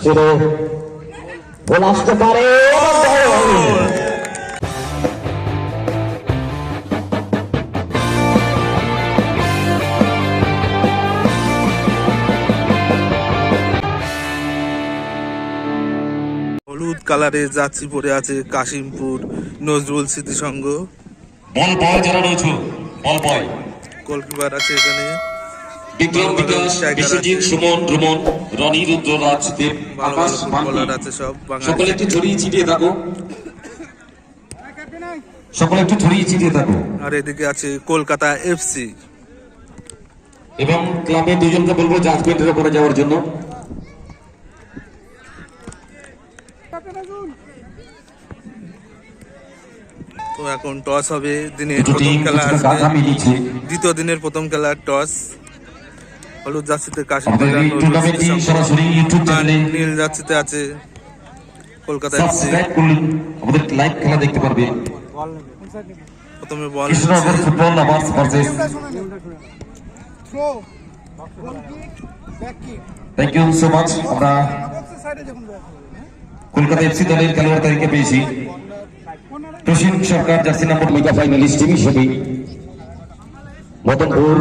শুরু গোল আসতে পারে। হলুদ কালারের জার্সি পরে আছে কাশিমপুর নজরুল স্মৃতি সংঘ। বল বয় যারা রয়েছে বল বয় গোলকিপার আছে এখানে, বিক্রম বিকাশ বিশ্বজিৎ সুমন রুমন রনি রুদ্র রাজদেব আকাশ বান্টি আছে সব সকলে একটু ছড়িয়ে ছিটিয়ে থাকো, সকলে একটু ছড়িয়ে ছিটিয়ে থাকো। আর এদিকে আছে কলকাতা এফসি এবং ক্লাবের দুজনকে বলবো জাজমেন্টের উপরে যাওয়ার জন্য। তো এখন টস হবে, দিনের প্রথম খেলা আজকে, দ্বিতীয় দিনের প্রথম খেলা টস। হলুদ জার্সিতে কাশিমপুর, নীল জার্সিতে আছে কলকাতা এফসি। আমাদের লাইভ খেলা দেখতে পারবে। প্রথমে বল football lovers versus thank you so much. আমরা কলকাতা এফসি দলের খেলোয়াড় তালিকা পেয়েছি। Prasim Sarkar jersey number mega finalist team হিসেবে মদনপুর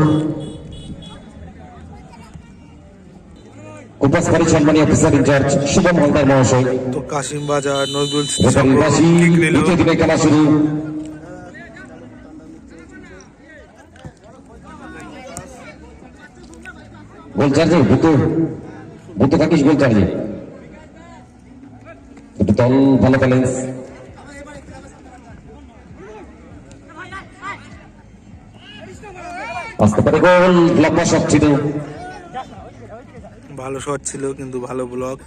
উপস্কারী সম্মানী অফিসার ইনচার্জ শুভম হালদার মহাশয়। তো কাশিম বাজার নজরুল দ্বিতীয় দিনে খেলা শুরু। গোল চার্জে বুতো থাকিস গোল চার্জে দল ভালো ব্যালেন্স। আসতে পারে গোল, লম্বা শট ছিল, ভালো শট ছিল কিন্তু ভালো ব্লক।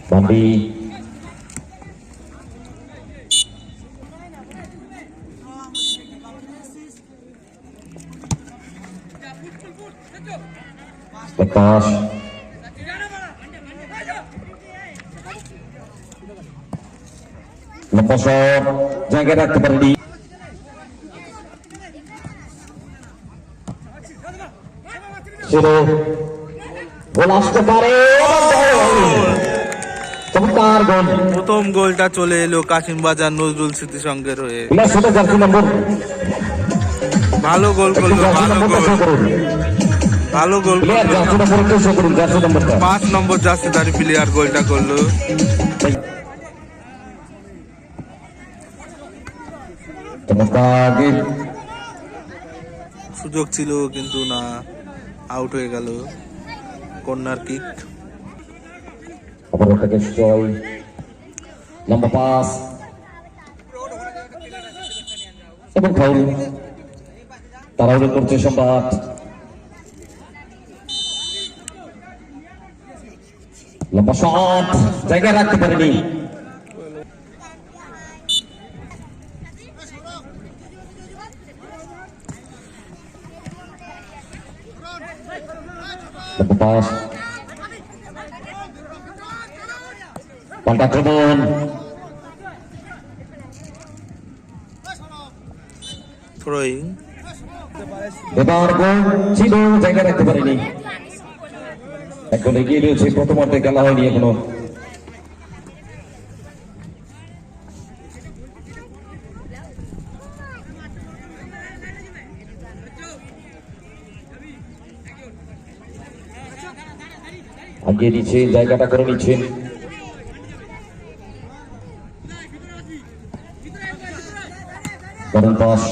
বান্ডি প্রকাশ লম্বা শট জায়গায় রাখতে পারেনি। শুরু গোল আসতে পারে। চমৎকার গোল, প্রথম গোলটা চলে এলো কাশিম বাজার নজরুল স্মৃতি সংঘের হয়ে। জার্সি নম্বর ভালো গোল করলো, ভালো গোল করলো। 5 নম্বর জার্সিধারী প্লেয়ার গোলটা করলো। সুযোগ ছিল কিন্তু না, আউট হয়ে গেল। কর্নার কিক, লম্বা পাস এবং ফাউল। তাড়াহুড়ো করছে সম্রাট। লম্বা শট জায়গায় রাখতে পারেনি। লম্বা পাস, পাল্টা আক্রমণ, থ্রোয়িং। এবার গোল ছিল, জায়গায় রাখতে পারেনি। এখন এগিয়ে রয়েছে, প্রথমার্ধে খেলা হয়নি এখনো। আগিয়ে দিচ্ছে, জায়গাটা করে নিচ্ছেন। করেন পাস,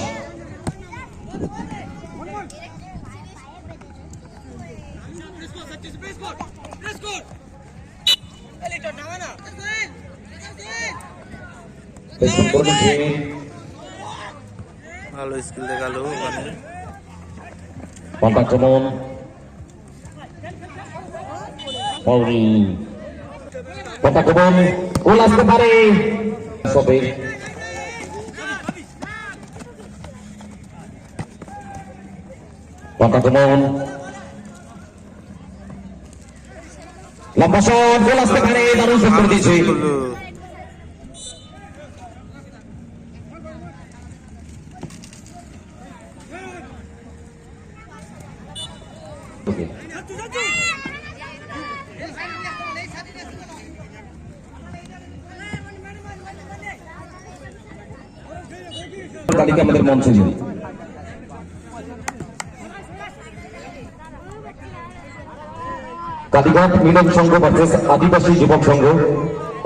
ভালো স্কিল দেখালো ওখানে। বল আক্রমণ গোল আসতে পারে সবে আক্রমণ লম্বা শট গোল আসতে পারে দারুণ শট করে দিয়েছে তালিকা আমাদের মঞ্চে যাই কালীঘাট মিলন সংঘ ভার্সেস আদিবাসী যুবক সংঘ।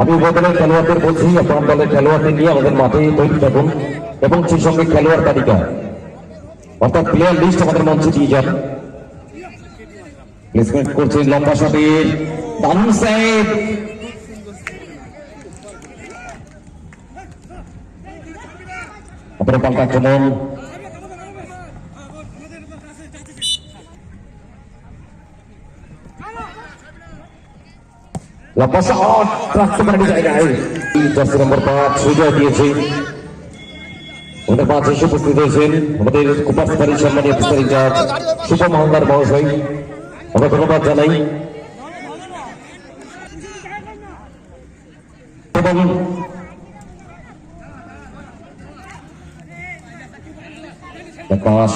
আমি উভয় দলের খেলোয়াড়দের বলছি আপনার দলের খেলোয়াড়দের নিয়ে আমাদের মাঠে তৈরি থাকুন এবং সেই সঙ্গে খেলোয়াড় তালিকা অর্থাৎ প্লেয়ার লিস্ট আমাদের মঞ্চে দিয়ে যান। প্লেসমেন্ট করছেন লম্বা শটের দারুণ সেভ অপর পাল্টা আক্রমণ লম্বা শট রাখতে পারেনি জায়গায় জার্সি নম্বর 5 সুযোগ দিয়েছে আমাদের পাঁচ এসে উপস্থিত হয়েছেন আমাদের কুপার সাফারি সম্মানী অফিসার ইনচার্জ শুভম হালদার মহাশয় আমরা ধন্যবাদ জানাই এবং প্রকাশ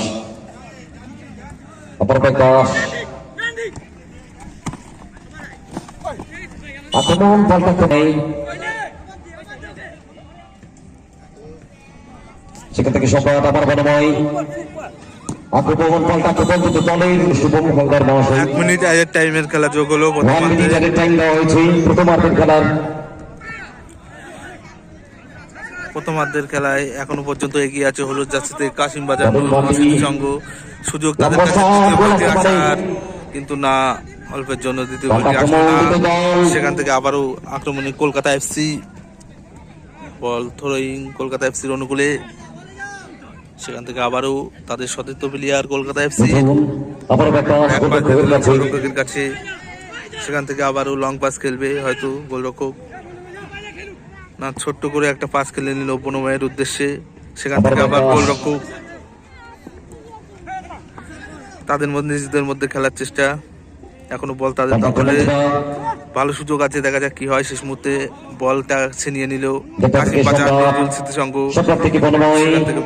অপর প্রকাশ আক্রমণ পাল্টাতে নেই সেখান থেকে সম্রাট আবার বনময় আক্রমণ পাল্টা আক্রমণ দুটো দলের শুভম হালদার মহাশয় 1 মিনিট আগের টাইমের খেলা যোগ হলো 1 মিনিট আগের টাইম দেওয়া হয়েছে প্রথমার্ধের খেলায় এখনো পর্যন্ত এগিয়ে আছে হলুদ জার্সিতে কাশিম বাজার সংঘ। সুযোগ তাদের কাছে দ্বিতীয় গোলটি আসার, কিন্তু না, অল্পের জন্য দ্বিতীয় গোলটি আসলো না। সেখান থেকে আবারও আক্রমণে কলকাতা এফসি, বল থ্রোয়িং কলকাতা এফসির অনুকূলে। সেখান থেকে আবারও তাদের সতীর্থ প্লেয়ার কলকাতা এফসি গোলরক্ষকের কাছে। সেখান থেকে আবারও লং পাস খেলবে হয়তো গোলরক্ষক, না ছোট্ট করে একটা পাস খেলে নিল বনময়ের উদ্দেশ্যে। সেখান থেকে আবার গোলরক্ষক তাদের মধ্যে নিজেদের মধ্যে খেলার চেষ্টা, এখনো বল তাদের দখলে, ভালো সুযোগ আছে, দেখা যাক কি হয়। শেষ মুহূর্তে বলটা ছিনিয়ে নিল কাশিম বাজার স্মৃতি সংঘ। সেখান থেকে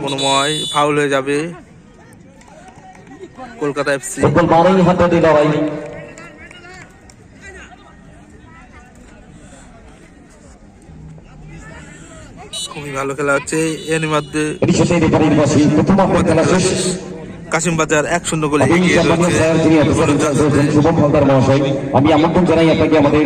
বনময় ফাউল হয়ে যাবে কলকাতা এফসি। খুবই ভালো খেলা হচ্ছে এর মধ্যে। কাশিম বাজার 1-0 গোলে এগিয়ে রয়েছে। শুভম হালদার মহাশয়, আমি আমন্ত্রণ জানাই আপনাকে আমাদের